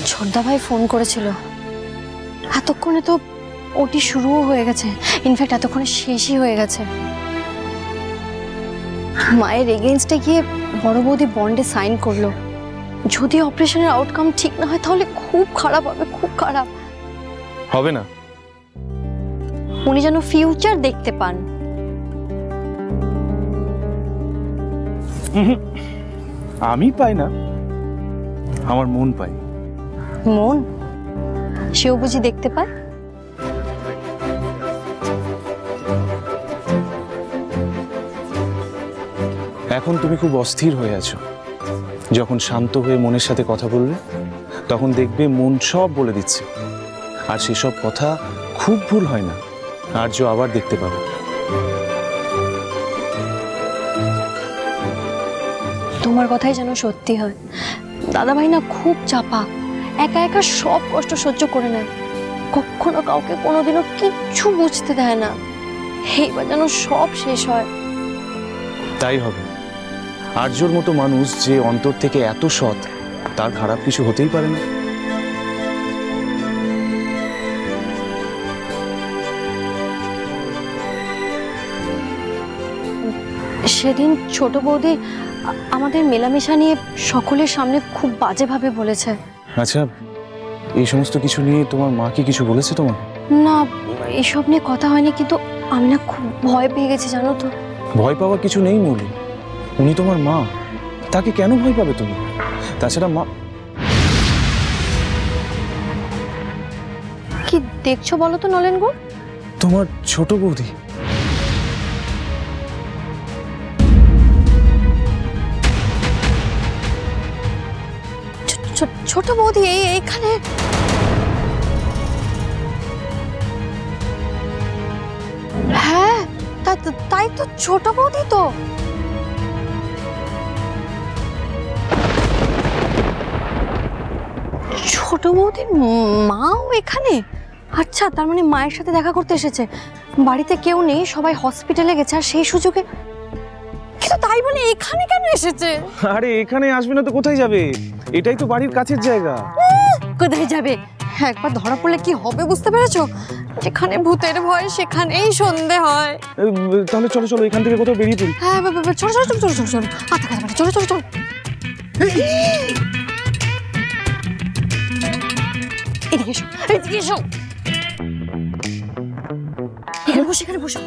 ছোটদা ভাই ফোন করেছিল, এতক্ষণে তো ওটি শুরুও হয়ে গেছে, ইনফ্যাক্ট এতক্ষণে শেষই হয়ে গেছে। মায়ের এগেইনস্টে গিয়ে বড় বৌদি বন্ডে সাইন করলো। যদি অপারেশনের আউটকাম ঠিক না হয় তাহলে খুব খারাপ হবে, খুব খারাপ হবে। না, উনি যেন ফিউচার দেখতে পান। আমি পাই না, আমার মন পাই। মন সেও বুঝি দেখতে পায়? এখন তুমি খুব অস্থির হয়ে আছো। যখন শান্ত হয়ে মনের সাথে কথা বলবে তখন দেখবে মন সব বলে দিচ্ছে, আর সেসব কথা খুব ভুল হয় না। আর্য আবার দেখতে পাবে। তোমার কথাই যেন সত্যি হয়। দাদা ভাই না খুব চাপা, একা একা সব কষ্ট সহ্য করে নেয়, কখনো কাউকে কোনোদিনও কিচ্ছু বুঝতে দেয় না। এইবার যেন সব শেষ হয়। তাই হবে। আর্যর মতো মানুষ যে অন্তর থেকে এত সৎ, তার খারাপ কিছু হতেই পারে না। সেদিন ছোট বৌদি আমাদের মেলামেশা নিয়ে সকলের সামনে খুব বাজেভাবে বলেছে। আচ্ছা, এই সমস্ত কিছু নিয়ে তোমার মা কি কিছু বলেছে তোমার? না, এসব নিয়ে কথা হয়নি, কিন্তু আমি না খুব ভয় পেয়ে গেছি জানো তো। ভয় পাওয়ার কিছু নেই মৌলি, উনি তোমার মা, তাকে কেন ভয় পাবে তুমি? তাছাড়া মা কি দেখছো বলো তো নলেন গো? তোমার ছোট বৌদি। ছোট বৌদি এইখানে? হ্যাঁ, তাই তো, ছোট বৌদি তো। ছোট বৌদির মাও এখানে? আচ্ছা, তার মানে মায়ের সাথে দেখা করতে এসেছে। বাড়িতে কেউ নেই, সবাই হসপিটালে গেছে, আর সেই সুযোগে। কিন্তু তাই বলে এখানে কেন এসেছে? আরে এখানে আসবে না তো কোথায় যাবে? এটাই তো বাড়ির কাছের জায়গা। কোথায় যাবে? একবার ধরা পড়লে কি হবে বুঝতে পেরেছো? যেখানে ভূতের ভয় সেখানেই সন্ধে হয়। তাহলে চলো চলো, এখান থেকে কোথাও বেরিয়ে পড়ি। হ্যাঁ, চলো চলো চলো চলো চলো, আচ্ছা চলো চলো চলো। এদিকে এসো, এদিকে এসো। এখানে বসো।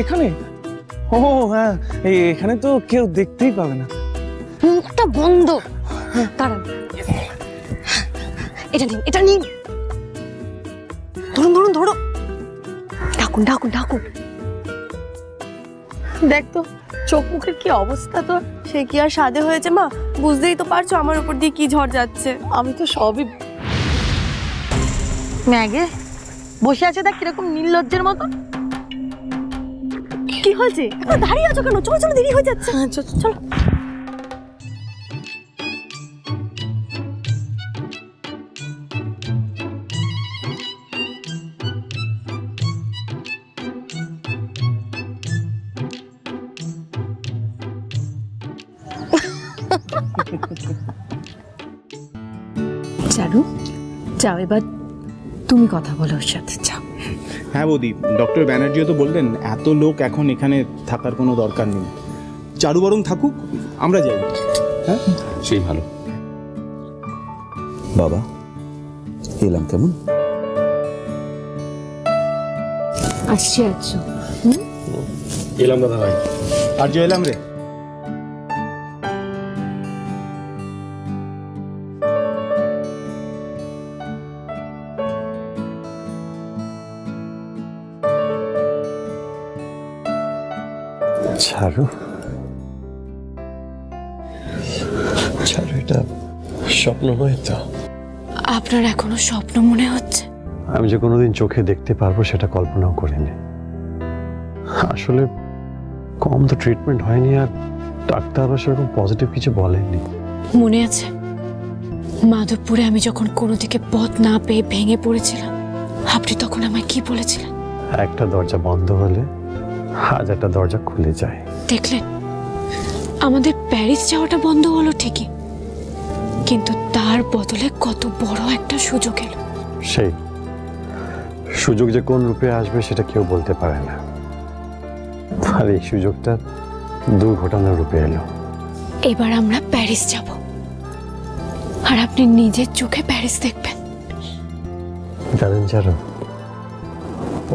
এখানে? ও হ্যাঁ, এখানে তো কেউ দেখতেই পাবে না। মুখটা বন্ধ। দাঁড়ান, এটা নিন। ধরুন ধরো। ঢাকুন। দেখ তো চোখ মুখের কি অবস্থা তোর। সে কি আর সাধে হয়েছে মা? বুঝতেই তো পারছো আমার উপর দিয়ে কি ঝড় যাচ্ছে। আমি তো সবই ম্যাগে বসে আছে, দেখ কিরকম নির্লজ্জের মতো। কি হয়েছে? দাঁড়িয়ে আছো কেন? চলো চলো, দেরি হয়ে যাচ্ছে। চলো। চারু, যাও এবার তুমি কথা বলো ওর সাথে, যাও। হ্যাঁ বৌদি, ডক্টর ব্যানার্জিও তো বললেন এত লোক এখন এখানে থাকার কোনো দরকার নেই। চারু বরং থাকুক, আমরা যাই। হ্যাঁ, সেই ভালো। বাবা এলাম, কেমন আসছি আর্য। এলাম দাদা ভাই। আর্য এলাম রে। ছাড়ো, এটা স্বপ্ন নয় তো? আপনার এখনো স্বপ্ন মনে হচ্ছে? আমি যে কোনোদিন চোখে দেখতে পারবো সেটা কল্পনাও করিনি। আসলে কম তো ট্রিটমেন্ট হয়নি, আর ডাক্তারও সেরকম পজিটিভ কিছু বলেননি। মনে আছে মাধবপুরে আমি যখন কোনো দিকে পথ না পেয়ে ভেঙে পড়েছিলাম, আপনি তখন আমায় কি বলেছিলেন? একটা দরজা বন্ধ হলে হাজারটা দরজা খুলে যায়। দেখলেন, আমাদের প্যারিস যাওয়াটা বন্ধ হলো ঠিকই, কিন্তু তার বদলে কত বড় একটা সুযোগ এলো। সেই সুযোগ যে কোন রূপে আসবে সেটা কেউ বলতে পারে না, আর এই সুযোগটা দুর্ঘটনার রূপে এলো। এবার আমরা প্যারিস যাব, আর আপনি নিজের চোখে প্যারিস দেখবেন। জানেন চারু,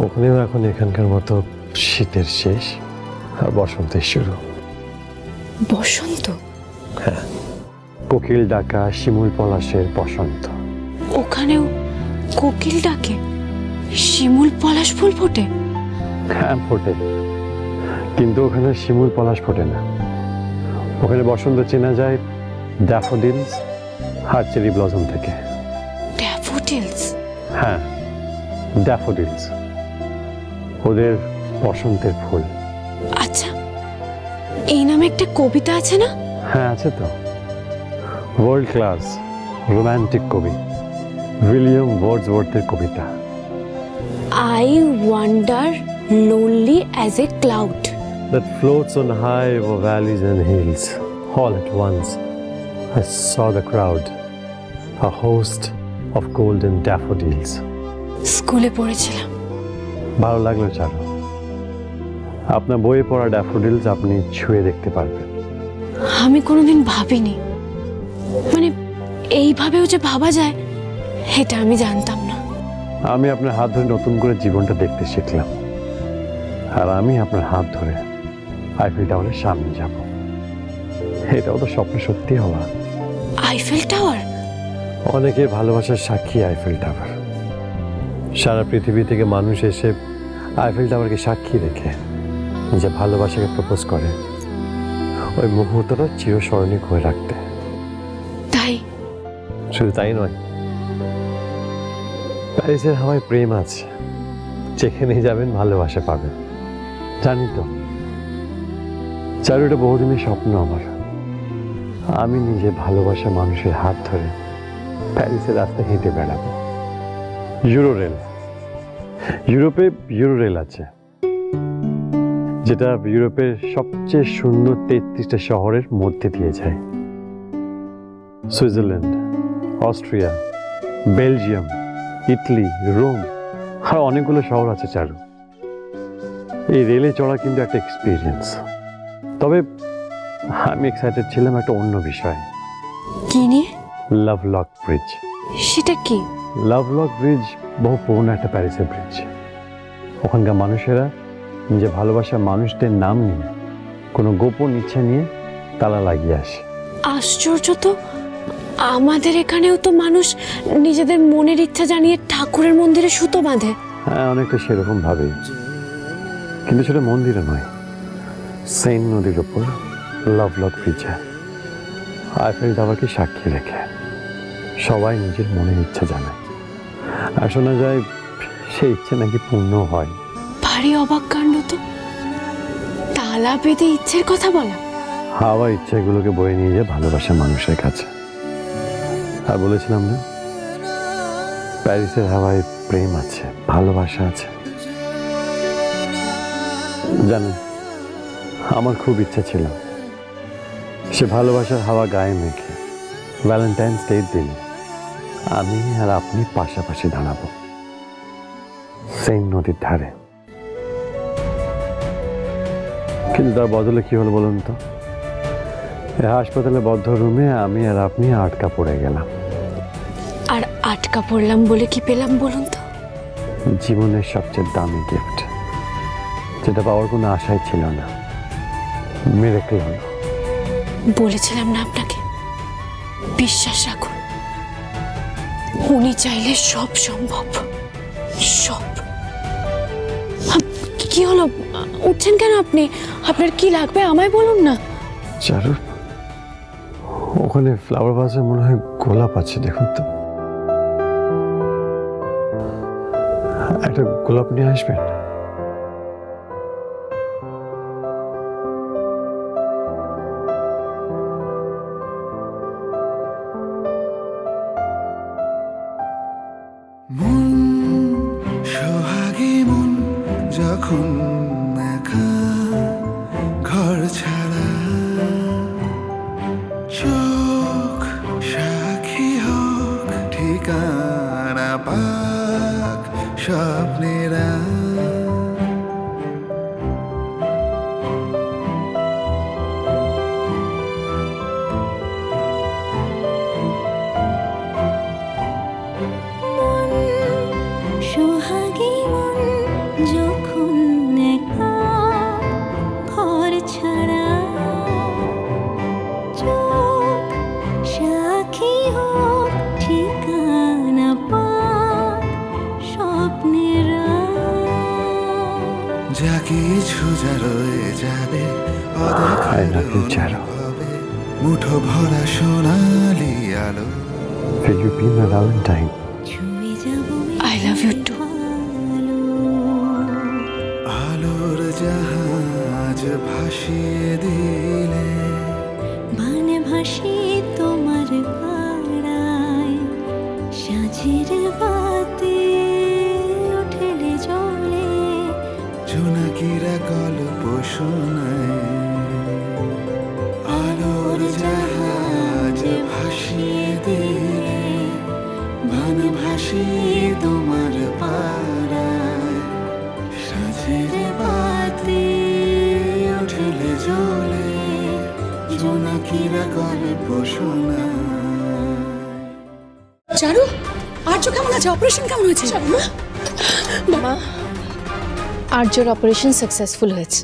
ওখানেও এখন এখানকার মতো শীতের শেষ আর বসন্তের শুরু। বসন্ত? হ্যাঁ, কোকিল ডাকা, শিমুল পলাশের বসন্ত। ওখানেও কোকিল ডাকে, শিমুল পলাশ ফুল ফোটে? হ্যাঁ ফোটে, কিন্তু ওখানে শিমুল পলাশ ফোটে না। ওখানে বসন্ত চেনা যায় ড্যাফোডিলস আর চেরি ব্লসম থেকে। ড্যাফোডিলস? হ্যাঁ, ড্যাফোডিলস ওদের বসন্তের ফুল। আচ্ছা, এই নামে একটা কবিতা আছে না? হ্যাঁ আছে তো, ওয়ার্ল্ড ক্লাস রোমান্টিক কবি উইলিয়াম ওয়ার্ডসওয়ার্থের কবিতা। I wander lonely as a cloud that floats on high over valleys and hills. All at once I saw the crowd, a host of golden daffodils. স্কুলে পড়েছিলাম। ভালো লাগলো চারু, আপনার বইয়ে পড়া ড্যাফোডিলস আপনি ছুঁয়ে দেখতে পারবেন। আমি কোনোদিন ভাবিনি, মানে এইভাবেও যে ভাবা যায় এটা আমি জানতাম না। আমি আপনার হাত ধরে নতুন করে জীবনটা দেখতে শিখলাম, আর আমি আপনার হাত ধরে আইফেল টাওয়ারের সামনে যাব। এটাও তো স্বপ্ন সত্যি হওয়া। Eiffel tower? অনেকের ভালোবাসার সাক্ষী আইফেল টাওয়ার। সারা পৃথিবী থেকে মানুষ এসে আইফেল টাওয়ারকে সাক্ষী রেখে যে ভালোবাসাকে প্রপোজ করে, ওই মুহূর্তটা চিরস্মরণীয় হয়ে রাখতে। তাই? শুধু তাই নয়, প্যারিসের হাওয়ায় প্রেম আছে, যেখানেই যাবেন ভালোবাসা পাবেন। জানি তো চারু, এটা বহুদিনের স্বপ্ন আমার। আমি নিজে ভালোবাসা মানুষের হাত ধরে প্যারিসের রাস্তায় হেঁটে বেড়াবো। ইউরোরেল, ইউরোপে ইউরোরেল আছে, যেটা ইউরোপের সবচেয়ে সুন্দর 33টা শহরের মধ্যে দিয়ে যায়। Switzerland, Austria, Belgium, Italy, Rome আর অনেকগুলো শহর আছে চারু। এই রেলে চড়া কিন্তু একটা এক্সপিরিয়েন্স। তবে আমি এক্সাইটেড ছিলাম একটা অন্য বিষয়। কি নিয়ে? Love lock bridge. সেটা কি? লাভলক ব্রিজ বহু পুরনো একটা প্যারিসের ব্রিজ। ওখানকার মানুষেরা নিজে ভালোবাসার মানুষদের নাম নিয়ে, কোনো গোপন ইচ্ছা নিয়ে তালা লাগিয়ে আসে। আশ্চর্য তো, আমাদের এখানেও তো মানুষ নিজেদের মনের ইচ্ছা জানিয়ে ঠাকুরের মন্দিরে সুতো বাঁধে। হ্যাঁ, অনেকটা সেরকম ভাবেই, কিন্তু সেটা মন্দিরে নয়, সেন নদীর ওপর লাভলক ব্রিজে আইফেল টাওয়ারকে সাক্ষী রেখে সবাই নিজের মনের ইচ্ছা জানায়, আর শোনা যায় সেই ইচ্ছে নাকি পূর্ণ হয়। ভারী অবাক কাণ্ড তো, তালা বেঁধে ইচ্ছের কথা বলা। হাওয়া ইচ্ছাগুলোকে বয়ে নিয়ে যায় ভালোবাসা মানুষের কাছে। আর বলেছিলাম না, প্যারিসের হাওয়ায় প্রেম আছে, ভালোবাসা আছে। জানেন, আমার খুব ইচ্ছা ছিল সে ভালোবাসার হাওয়া গায়ে মেখে ভ্যালেন্টাইন্স ডের দিন আমি আর আপনি পাশাপাশি দাঁড়াবো সেন নদীর ধারে। কিন্তু তার বদলে কি হলো বলুন তো? হাসপাতালে বদ্ধ রুমে আমি আর আপনি আটকা পড়ে গেলাম। আর আটকা পড়লাম বলে কি পেলাম বলুন তো? জীবনের সবচেয়ে দামি গিফট, যেটা পাওয়ার কোনো আশাই ছিল না। মিরাকেল হলো। বলেছিলাম না আপনাকে, বিশ্বাস রাখুন, উনি চাইলে সব সম্ভব, সব। কি হলো, উঠছেন কেন আপনি? আপনার কি লাগবে আমায় বলুন না। চারু, ওখানে ফ্লাওয়ার ভাসে মনে হয় গোলাপ আছে, দেখুন তো। একটা গোলাপ নিয়ে আসবেন। মন সোহাগে মন যখন একা ঘর ছাড়া চোখ ঠিকানা পাক স্বপ্নেরা। সোহাগী মন যখন একা ঘর ছাড়া, চোখ সাক্ষী হোক ঠিকানা পাক স্বপ্নেরা। যা কিছু যা রয়ে যাবে অদেখার হবে, মুঠো ভরা সোনালি আলো। Will you be my Valentine? ছুঁয়ে যাব I love you too. আলোর জাহাজ ভাসিয়ে দিলে, মানে ভাসি তোমার পাড়ায়, সাঁঝের বাতি উঠেলে জলে, জোনাকিরা গল্প শোনায়। আলোর জাহাজ ভাসিয়ে দিলে, মানে ভাসি তোমার পাড়ায়, সাঁঝের বাতি উঠলে জলে, জোনাকিরা গল্প শোনায়। চারু, আর্য কেমন আছে? অপারেশন কেমন হয়েছে? মা, আর্যর অপারেশন সাকসেসফুল হয়েছে।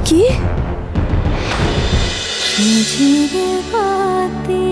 কি? সাঁঝের বাতি